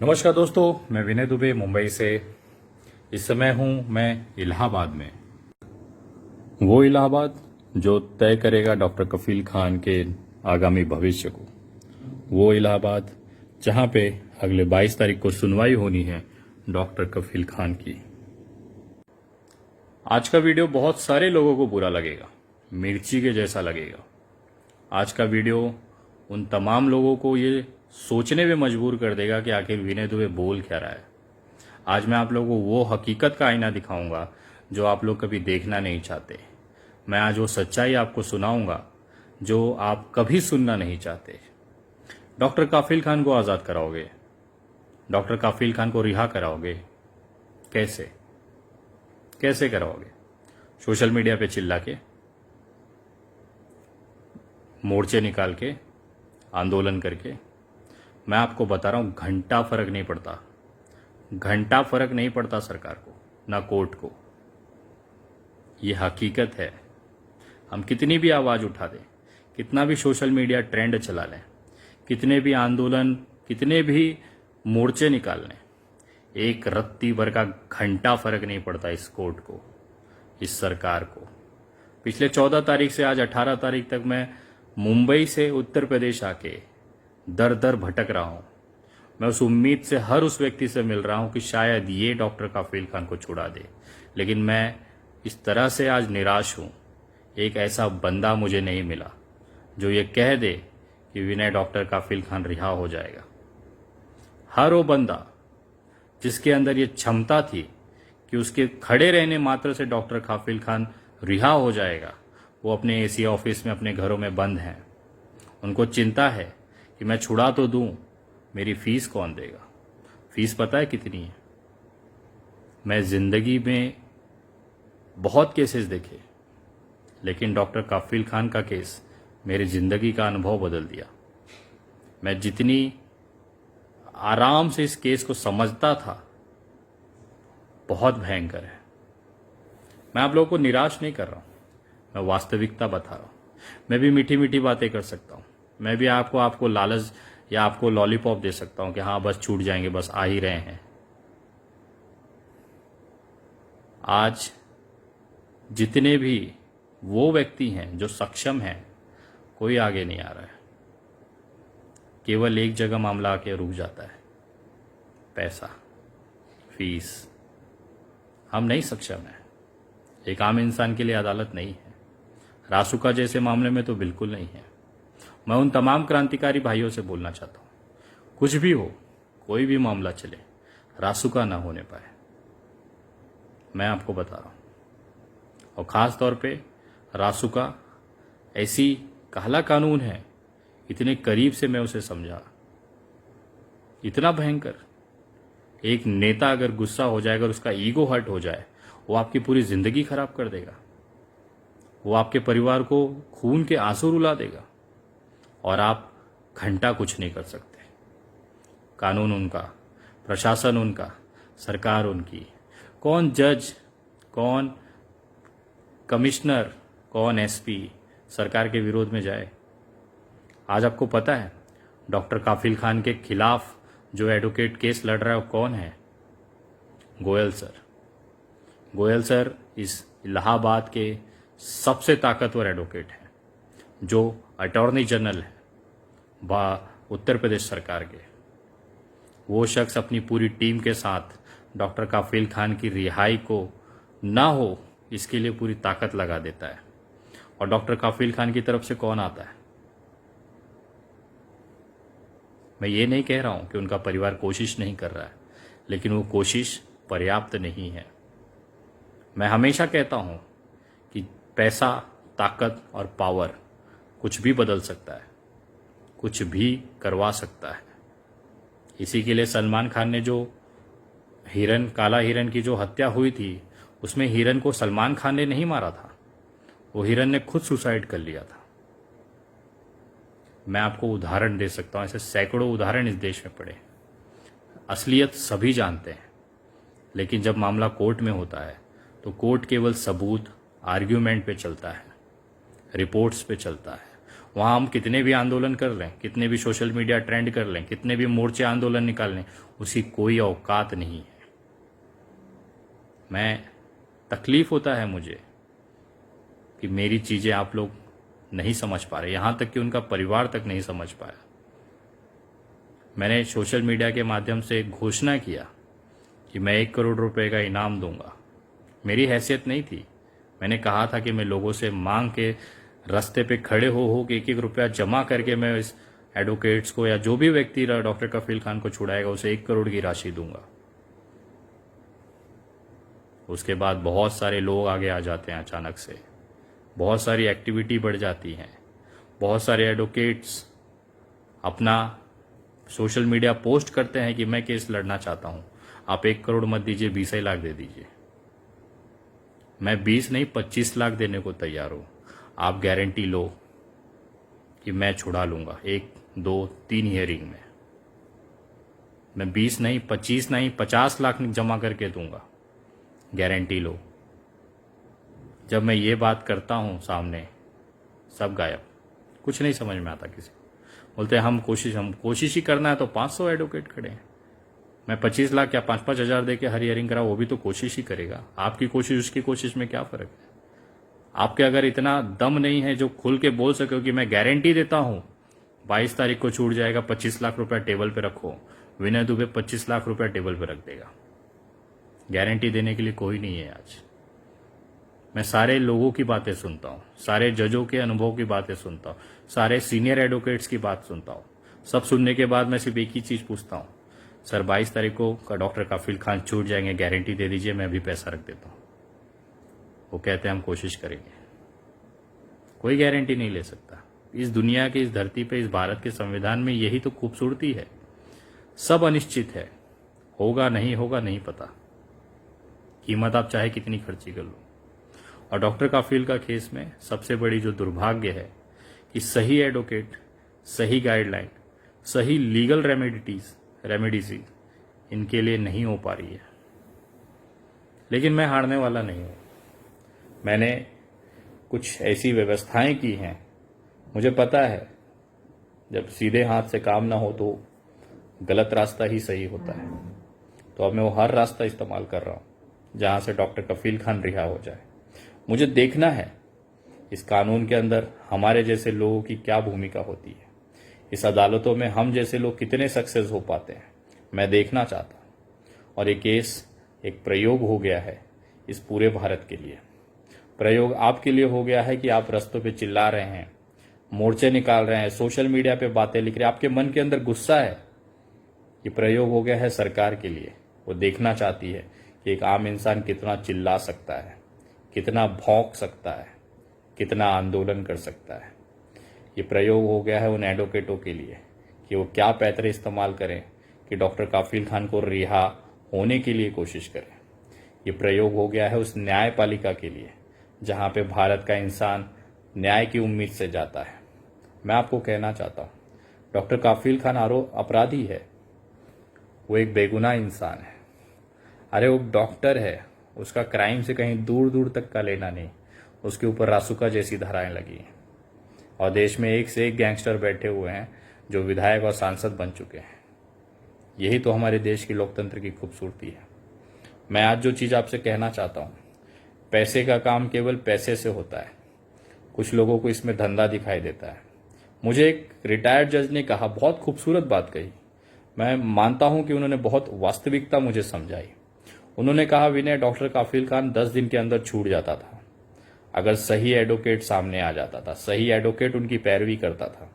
नमस्कार दोस्तों, मैं विनय दुबे मुंबई से। इस समय हूं मैं इलाहाबाद में। वो इलाहाबाद जो तय करेगा डॉक्टर कफील खान के आगामी भविष्य को। वो इलाहाबाद जहां पे अगले 22 तारीख को सुनवाई होनी है डॉक्टर कफील खान की। आज का वीडियो बहुत सारे लोगों को बुरा लगेगा, मिर्ची के जैसा लगेगा। आज का वीडियो उन तमाम लोगों को ये सोचने में मजबूर कर देगा कि आखिर विनय दुबे बोल क्या रहा है। आज मैं आप लोगों को वो हकीकत का आईना दिखाऊंगा जो आप लोग कभी देखना नहीं चाहते। मैं आज वो सच्चाई आपको सुनाऊंगा जो आप कभी सुनना नहीं चाहते। डॉक्टर काफिल खान को आज़ाद कराओगे, डॉक्टर काफिल खान को रिहा कराओगे, कैसे कैसे कराओगे? सोशल मीडिया पे चिल्ला के, मोर्चे निकाल के, आंदोलन करके? मैं आपको बता रहा हूं, घंटा फर्क नहीं पड़ता, घंटा फर्क नहीं पड़ता सरकार को ना कोर्ट को। यह हकीकत है। हम कितनी भी आवाज उठा दें, कितना भी सोशल मीडिया ट्रेंड चला लें, कितने भी आंदोलन, कितने भी मोर्चे निकाल लें, एक रत्ती भर का घंटा फर्क नहीं पड़ता इस कोर्ट को, इस सरकार को। पिछले 14 तारीख से आज 18 तारीख तक मैं मुंबई से उत्तर प्रदेश आके दर दर भटक रहा हूं। मैं उस उम्मीद से हर उस व्यक्ति से मिल रहा हूं कि शायद ये डॉक्टर काफिल खान को छुड़ा दे, लेकिन मैं इस तरह से आज निराश हूं। एक ऐसा बंदा मुझे नहीं मिला जो ये कह दे कि विनय डॉक्टर काफिल खान रिहा हो जाएगा। हर वो बंदा जिसके अंदर ये क्षमता थी कि उसके खड़े रहने मात्र से डॉक्टर काफिल खान रिहा हो जाएगा, वो अपने एसी ऑफिस में अपने घरों में बंद हैं। उनको चिंता है कि मैं छुड़ा तो दूं, मेरी फीस कौन देगा? फीस पता है कितनी है? मैं जिंदगी में बहुत केसेस देखे, लेकिन डॉक्टर काफिल खान का केस मेरी जिंदगी का अनुभव बदल दिया। मैं जितनी आराम से इस केस को समझता था, बहुत भयंकर है। मैं आप लोगों को निराश नहीं कर रहा हूं, मैं वास्तविकता बता रहा हूं। मैं भी मीठी मीठी बातें कर सकता हूं, मैं भी आपको लालच या आपको लॉलीपॉप दे सकता हूं कि हाँ बस छूट जाएंगे, बस आ ही रहे हैं। आज जितने भी वो व्यक्ति हैं जो सक्षम हैं, कोई आगे नहीं आ रहा है। केवल एक जगह मामला आके रुक जाता है, पैसा, फीस। हम नहीं सक्षम हैं। एक आम इंसान के लिए अदालत नहीं है। रासुका जैसे मामले में तो बिल्कुल नहीं है। मैं उन तमाम क्रांतिकारी भाइयों से बोलना चाहता हूं, कुछ भी हो, कोई भी मामला चले, रासुका ना होने पाए। मैं आपको बता रहा हूं। और खास तौर पे रासुका ऐसी काला कानून है, इतने करीब से मैं उसे समझा, इतना भयंकर। एक नेता अगर गुस्सा हो जाए, अगर उसका ईगो हर्ट हो जाए, वो आपकी पूरी जिंदगी खराब कर देगा। वो आपके परिवार को खून के आंसू रुला देगा और आप घंटा कुछ नहीं कर सकते। कानून उनका, प्रशासन उनका, सरकार उनकी। कौन जज, कौन कमिश्नर, कौन एसपी सरकार के विरोध में जाए? आज आपको पता है डॉक्टर काफिल खान के खिलाफ जो एडवोकेट केस लड़ रहा है वो कौन है? गोयल सर। गोयल सर इस इलाहाबाद के सबसे ताकतवर एडवोकेट हैं, जो अटॉर्नी जनरल है उत्तर प्रदेश सरकार के। वो शख्स अपनी पूरी टीम के साथ डॉक्टर काफिल खान की रिहाई को ना हो इसके लिए पूरी ताकत लगा देता है। और डॉक्टर काफिल खान की तरफ से कौन आता है? मैं ये नहीं कह रहा हूं कि उनका परिवार कोशिश नहीं कर रहा है, लेकिन वो कोशिश पर्याप्त नहीं है। मैं हमेशा कहता हूं कि पैसा, ताकत और पावर कुछ भी बदल सकता है, कुछ भी करवा सकता है। इसी के लिए सलमान खान ने जो हिरन, काला हिरन की जो हत्या हुई थी, उसमें हिरन को सलमान खान ने नहीं मारा था, वो हिरन ने खुद सुसाइड कर लिया था। मैं आपको उदाहरण दे सकता हूं, ऐसे सैकड़ों उदाहरण इस देश में पड़े। असलियत सभी जानते हैं, लेकिन जब मामला कोर्ट में होता है तो कोर्ट केवल सबूत, आर्ग्यूमेंट पे चलता है, रिपोर्ट्स पे चलता है। वहां हम कितने भी आंदोलन कर लें, कितने भी सोशल मीडिया ट्रेंड कर लें, कितने भी मोर्चे आंदोलन निकाल लें, उसकी कोई औकात नहीं है। मैं तकलीफ होता है मुझे कि मेरी चीजें आप लोग नहीं समझ पा रहे, यहां तक कि उनका परिवार तक नहीं समझ पाया। मैंने सोशल मीडिया के माध्यम से घोषणा किया कि मैं 1 करोड़ रुपए का इनाम दूंगा। मेरी हैसियत नहीं थी। मैंने कहा था कि मैं लोगों से मांग के रास्ते पे खड़े हो कि 1-1 रुपया जमा करके मैं इस एडवोकेट्स को या जो भी व्यक्ति डॉक्टर कफील खान को छुड़ाएगा उसे 1 करोड़ की राशि दूंगा। उसके बाद बहुत सारे लोग आगे आ जाते हैं अचानक से, बहुत सारी एक्टिविटी बढ़ जाती हैं, बहुत सारे एडवोकेट्स अपना सोशल मीडिया पोस्ट करते हैं कि मैं केस लड़ना चाहता हूं, आप 1 करोड़ मत दीजिए, 20 लाख दे दीजिए। मैं 20 नहीं 25 लाख देने को तैयार हूं। आप गारंटी लो कि मैं छुड़ा लूंगा 1, 2, 3 हियरिंग में। मैं 20 नहीं 25 नहीं 50 लाख जमा करके दूंगा, गारंटी लो। जब मैं ये बात करता हूं सामने, सब गायब, कुछ नहीं समझ में आता किसी को। बोलते हैं हम कोशिश ही करना है तो 500 एडवोकेट खड़े हैं। मैं 25 लाख या 5-5 हजार दे के हर हियरिंग करा, वो भी तो कोशिश ही करेगा। आपकी कोशिश उसकी कोशिश में क्या फर्क है? आपके अगर इतना दम नहीं है जो खुल के बोल सके कि मैं गारंटी देता हूं 22 तारीख को छूट जाएगा, 25 लाख रुपया टेबल पे रखो, विनय दुबे 25 लाख रुपया टेबल पे रख देगा। गारंटी देने के लिए कोई नहीं है आज। मैं सारे लोगों की बातें सुनता हूं, सारे जजों के अनुभव की बातें सुनता हूं, सारे सीनियर एडवोकेट्स की बात सुनता हूं। सब सुनने के बाद मैं सिर्फ एक ही चीज पूछता हूं, सर 22 तारीख को डॉक्टर कफील खान छूट जाएंगे, गारंटी दे दीजिए, मैं भी पैसा रख देता हूं। वो कहते हैं हम कोशिश करेंगे। कोई गारंटी नहीं ले सकता। इस दुनिया की इस धरती पे, इस भारत के संविधान में यही तो खूबसूरती है। सब अनिश्चित है, होगा नहीं होगा नहीं पता, कीमत आप चाहे कितनी खर्ची कर लो। और डॉक्टर कफील का केस में सबसे बड़ी जो दुर्भाग्य है कि सही एडवोकेट, सही गाइडलाइन, सही लीगल रेमेडीज इनके लिए नहीं हो पा रही है। लेकिन मैं हारने वाला नहीं हूं। मैंने कुछ ऐसी व्यवस्थाएं की हैं, मुझे पता है जब सीधे हाथ से काम ना हो तो गलत रास्ता ही सही होता है। तो अब मैं वो हर रास्ता इस्तेमाल कर रहा हूं जहां से डॉक्टर कफील खान रिहा हो जाए। मुझे देखना है इस कानून के अंदर हमारे जैसे लोगों की क्या भूमिका होती है, इस अदालतों में हम जैसे लोग कितने सक्सेस हो पाते हैं, मैं देखना चाहता हूं। और ये केस एक प्रयोग हो गया है इस पूरे भारत के लिए। प्रयोग आपके लिए हो गया है कि आप रास्तों पे चिल्ला रहे हैं, मोर्चे निकाल रहे हैं, सोशल मीडिया पे बातें लिख रहे हैं, आपके मन के अंदर गुस्सा है। ये प्रयोग हो गया है सरकार के लिए। वो देखना चाहती है कि एक आम इंसान कितना चिल्ला सकता है, कितना भौंक सकता है, कितना आंदोलन कर सकता है। ये प्रयोग हो गया है उन एडवोकेटों के लिए कि वो क्या पैतरे इस्तेमाल करें कि डॉक्टर कफील खान को रिहा होने के लिए कोशिश करें। ये प्रयोग हो गया है उस न्यायपालिका के लिए जहां पे भारत का इंसान न्याय की उम्मीद से जाता है। मैं आपको कहना चाहता हूं, डॉक्टर कफील खान अपराधी है, वो एक बेगुनाह इंसान है। अरे वो डॉक्टर है, उसका क्राइम से कहीं दूर दूर तक का लेना नहीं। उसके ऊपर रासुका जैसी धाराएं लगी हैं और देश में एक से एक गैंगस्टर बैठे हुए हैं जो विधायक और सांसद बन चुके हैं। यही तो हमारे देश की लोकतंत्र की खूबसूरती है। मैं आज जो चीज आपसे कहना चाहता हूं, पैसे का काम केवल पैसे से होता है। कुछ लोगों को इसमें धंधा दिखाई देता है। मुझे एक रिटायर्ड जज ने कहा, बहुत खूबसूरत बात कही, मैं मानता हूं कि उन्होंने बहुत वास्तविकता मुझे समझाई। उन्होंने कहा, विनय, डॉक्टर कफील खान 10 दिन के अंदर छूट जाता था अगर सही एडवोकेट सामने आ जाता था, सही एडवोकेट उनकी पैरवी करता था।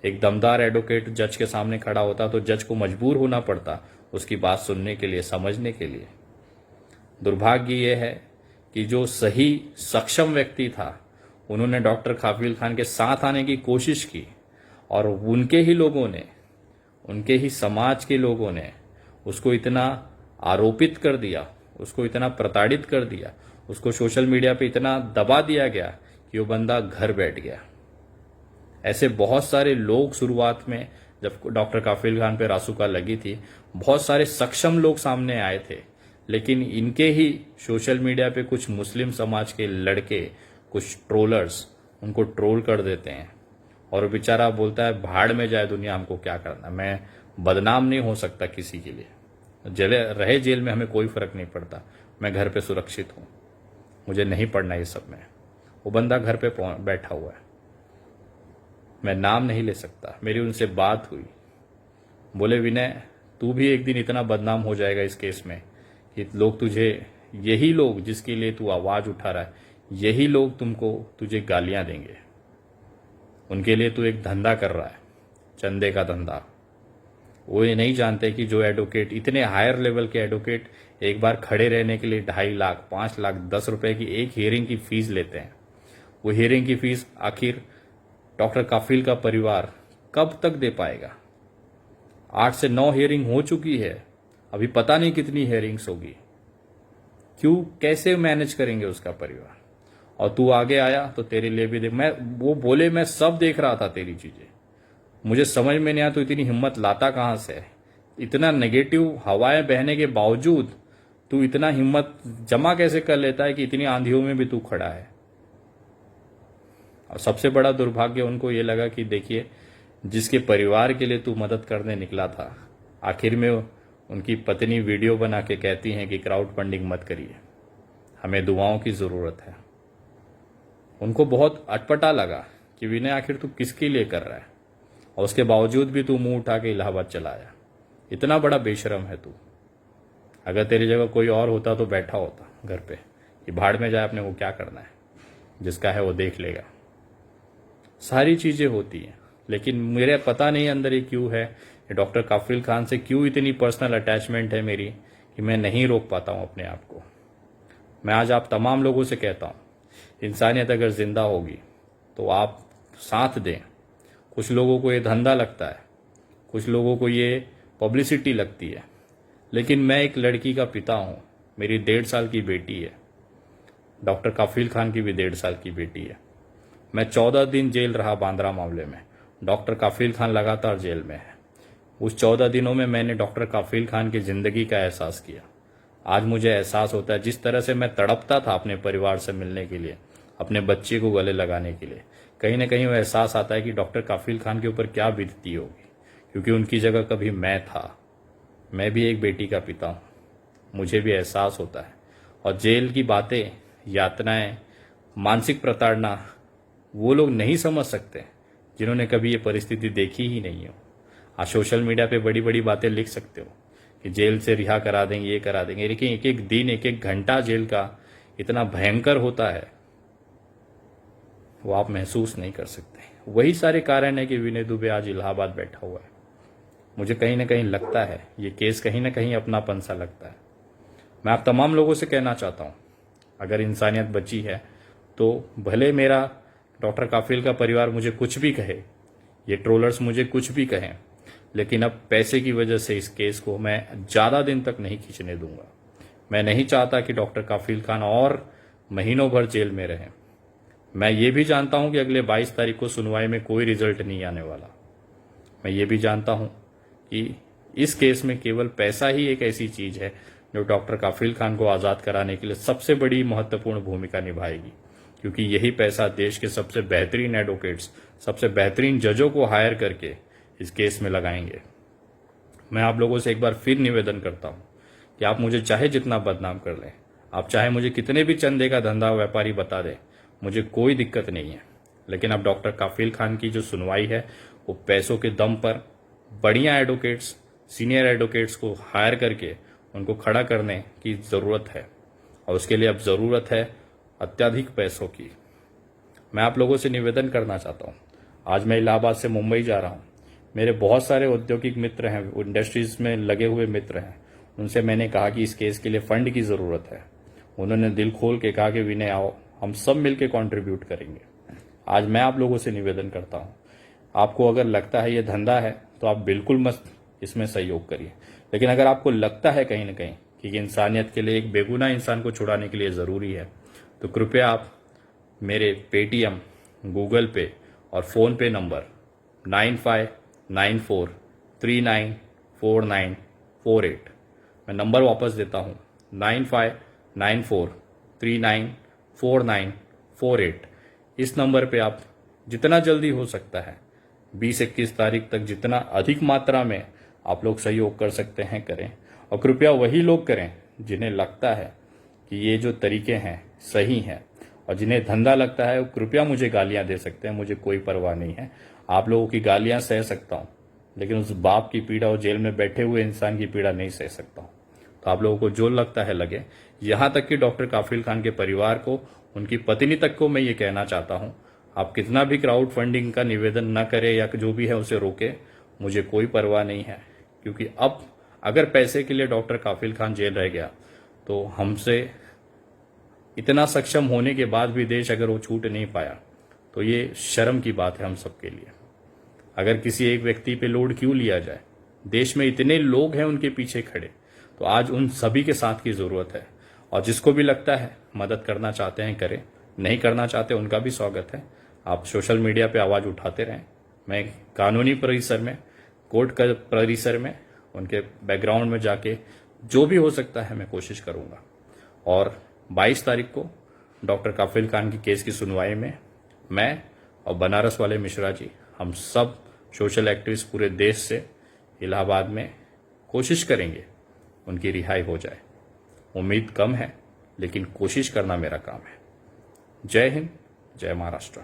एक दमदार एडवोकेट जज के सामने खड़ा होता तो जज को मजबूर होना पड़ता उसकी बात सुनने के लिए, समझने के लिए। दुर्भाग्य यह है कि जो सही सक्षम व्यक्ति था उन्होंने डॉक्टर कफील खान के साथ आने की कोशिश की और उनके ही लोगों ने, उनके ही समाज के लोगों ने उसको इतना आरोपित कर दिया, उसको इतना प्रताड़ित कर दिया, उसको सोशल मीडिया पे इतना दबा दिया गया कि वो बंदा घर बैठ गया। ऐसे बहुत सारे लोग शुरुआत में जब डॉक्टर कफील खान पे रासुका लगी थी, बहुत सारे सक्षम लोग सामने आए थे, लेकिन इनके ही सोशल मीडिया पे कुछ मुस्लिम समाज के लड़के, कुछ ट्रोलर्स उनको ट्रोल कर देते हैं और वो बेचारा बोलता है भाड़ में जाए दुनिया, हमको क्या करना, मैं बदनाम नहीं हो सकता किसी के लिए। रहे जेल में हमें कोई फर्क नहीं पड़ता, मैं घर पे सुरक्षित हूं, मुझे नहीं पढ़ना ये सब में। वो बंदा घर पे बैठा हुआ है, मैं नाम नहीं ले सकता। मेरी उनसे बात हुई, बोले विनय तू भी एक दिन इतना बदनाम हो जाएगा इस केस में कि लोग तुझे, यही लोग जिसके लिए तू आवाज उठा रहा है, यही लोग तुझे गालियां देंगे। उनके लिए तू एक धंधा कर रहा है, चंदे का धंधा। वो ये नहीं जानते कि जो एडवोकेट, इतने हायर लेवल के एडवोकेट एक बार खड़े रहने के लिए 2.5 लाख 5 लाख 10 रुपए की एक हियरिंग की फीस लेते हैं। वो हियरिंग की फीस आखिर डॉक्टर काफिल का परिवार कब तक दे पाएगा? 8 से 9 हियरिंग हो चुकी है, अभी पता नहीं कितनी हियरिंग्स होगी। क्यों, कैसे मैनेज करेंगे उसका परिवार? और तू आगे आया तो तेरे लिए भी देख, वो बोले मैं सब देख रहा था तेरी चीजें, मुझे समझ में नहीं आया तो इतनी हिम्मत लाता कहां से? इतना नेगेटिव हवाएं बहने के बावजूद तू इतना हिम्मत जमा कैसे कर लेता है कि इतनी आंधियों में भी तू खड़ा है? और सबसे बड़ा दुर्भाग्य उनको ये लगा कि देखिए, जिसके परिवार के लिए तू मदद करने निकला था, आखिर में उनकी पत्नी वीडियो बना के कहती हैं कि क्राउड फंडिंग मत करिए, हमें दुआओं की जरूरत है। उनको बहुत अटपटा लगा कि विनय आखिर तू किसके लिए कर रहा है, और उसके बावजूद भी तू मुंह उठा के इलाहाबाद चला आया। इतना बड़ा बेशरम है तू। अगर तेरी जगह कोई और होता तो बैठा होता घर पे कि भाड़ में जाए, अपने को क्या करना है, जिसका है वो देख लेगा। सारी चीजें होती हैं, लेकिन मेरे पता नहीं अंदर ये क्यों है, डॉक्टर काफिल खान से क्यों इतनी पर्सनल अटैचमेंट है मेरी कि मैं नहीं रोक पाता हूं अपने आप को। मैं आज आप तमाम लोगों से कहता हूं, इंसानियत अगर जिंदा होगी तो आप साथ दें। कुछ लोगों को ये धंधा लगता है, कुछ लोगों को ये पब्लिसिटी लगती है, लेकिन मैं एक लड़की का पिता हूं, मेरी 1.5 साल की बेटी है, डॉक्टर काफिल खान की भी 1.5 साल की बेटी है। मैं 14 दिन जेल रहा बांद्रा मामले में, डॉक्टर काफिल खान लगातार जेल में है। उस 14 दिनों में मैंने डॉक्टर काफिल खान की जिंदगी का एहसास किया। आज मुझे एहसास होता है, जिस तरह से मैं तड़पता था अपने परिवार से मिलने के लिए, अपने बच्चे को गले लगाने के लिए, कहीं ना कहीं वो एहसास आता है कि डॉक्टर काफिल खान के ऊपर क्या बीतती होगी, क्योंकि उनकी जगह कभी मैं था। मैं भी एक बेटी का पिता हूं, मुझे भी एहसास होता है। और जेल की बातें, यातनाएं, मानसिक प्रताड़ना वो लोग नहीं समझ सकते जिन्होंने कभी ये परिस्थिति देखी ही नहीं हो। आज सोशल मीडिया पे बड़ी बड़ी बातें लिख सकते हो कि जेल से रिहा करा देंगे, ये करा देंगे, लेकिन एक एक दिन, एक एक घंटा जेल का इतना भयंकर होता है, वो आप महसूस नहीं कर सकते। वही सारे कारण है कि विनय दुबे आज इलाहाबाद बैठा हुआ है। मुझे कहीं ना कहीं लगता है ये केस कहीं ना कहीं अपनापन सा लगता है। मैं आप तमाम लोगों से कहना चाहता हूं, अगर इंसानियत बची है तो भले मेरा डॉक्टर काफिल का परिवार मुझे कुछ भी कहे, ये ट्रोलर्स मुझे कुछ भी कहें, लेकिन अब पैसे की वजह से इस केस को मैं ज्यादा दिन तक नहीं खींचने दूंगा। मैं नहीं चाहता कि डॉक्टर काफिल खान और महीनों भर जेल में रहें। मैं ये भी जानता हूं कि अगले 22 तारीख को सुनवाई में कोई रिजल्ट नहीं आने वाला। मैं ये भी जानता हूं कि इस केस में केवल पैसा ही एक ऐसी चीज है जो डॉक्टर काफिल खान को आजाद कराने के लिए सबसे बड़ी महत्वपूर्ण भूमिका निभाएगी, क्योंकि यही पैसा देश के सबसे बेहतरीन एडवोकेट्स, सबसे बेहतरीन जजों को हायर करके इस केस में लगाएंगे। मैं आप लोगों से एक बार फिर निवेदन करता हूं कि आप मुझे चाहे जितना बदनाम कर लें, आप चाहे मुझे कितने भी चंदे का धंधा व्यापारी बता दें, मुझे कोई दिक्कत नहीं है, लेकिन अब डॉक्टर काफिल खान की जो सुनवाई है वो पैसों के दम पर बढ़िया एडवोकेट्स, सीनियर एडवोकेट्स को हायर करके उनको खड़ा करने की जरूरत है, और उसके लिए अब जरूरत है अत्यधिक पैसों की। मैं आप लोगों से निवेदन करना चाहता हूं, आज मैं इलाहाबाद से मुंबई जा रहा हूं। मेरे बहुत सारे औद्योगिक मित्र हैं, इंडस्ट्रीज में लगे हुए मित्र हैं, उनसे मैंने कहा कि इस केस के लिए फंड की जरूरत है। उन्होंने दिल खोल के कहा कि विनय आओ, हम सब मिलकर कंट्रीब्यूट करेंगे। आज मैं आप लोगों से निवेदन करता हूं, आपको अगर लगता है ये धंधा है तो आप बिल्कुल मत इसमें सहयोग करिए, लेकिन अगर आपको लगता है कहीं ना कहीं कि इंसानियत के लिए, एक बेगुनाह इंसान को छुड़ाने के लिए जरूरी है, तो कृपया आप मेरे पेटीएम, गूगल पे और फोन पे नंबर 9594394948, मैं नंबर वापस देता हूं 9594394948, इस नंबर पे आप जितना जल्दी हो सकता है 20-21 तारीख तक जितना अधिक मात्रा में आप लोग सहयोग कर सकते हैं करें, और कृपया वही लोग करें जिन्हें लगता है कि ये जो तरीके हैं सही हैं, और जिन्हें धंधा लगता है वो कृपया मुझे गालियां दे सकते हैं, मुझे कोई परवाह नहीं है। आप लोगों की गालियां सह सकता हूं, लेकिन उस बाप की पीड़ा और जेल में बैठे हुए इंसान की पीड़ा नहीं सह सकता हूं। तो आप लोगों को जो लगता है लगे। यहां तक कि डॉक्टर काफिल खान के परिवार को, उनकी पत्नी तक को मैं ये कहना चाहता हूं, आप कितना भी क्राउड फंडिंग का निवेदन न करें या जो भी है उसे रोके, मुझे कोई परवाह नहीं है। क्योंकि अब अगर पैसे के लिए डॉक्टर काफिल खान जेल रह गया तो हमसे इतना सक्षम होने के बाद भी देश अगर वो छूट नहीं पाया तो ये शर्म की बात है हम सबके लिए। अगर किसी एक व्यक्ति पे लोड क्यों लिया जाए, देश में इतने लोग हैं उनके पीछे खड़े, तो आज उन सभी के साथ की जरूरत है। और जिसको भी लगता है मदद करना चाहते हैं करें, नहीं करना चाहते उनका भी स्वागत है। आप सोशल मीडिया पे आवाज उठाते रहें। मैं कानूनी परिसर में, कोर्ट का परिसर में, उनके बैकग्राउंड में जाके जो भी हो सकता है मैं कोशिश करूंगा। और 22 तारीख को डॉक्टर काफिल खान की केस की सुनवाई में मैं और बनारस वाले मिश्रा जी, हम सब सोशल एक्टिविस्ट पूरे देश से इलाहाबाद में कोशिश करेंगे उनकी रिहाई हो जाए। उम्मीद कम है लेकिन कोशिश करना मेरा काम है। जय हिंद, जय महाराष्ट्र।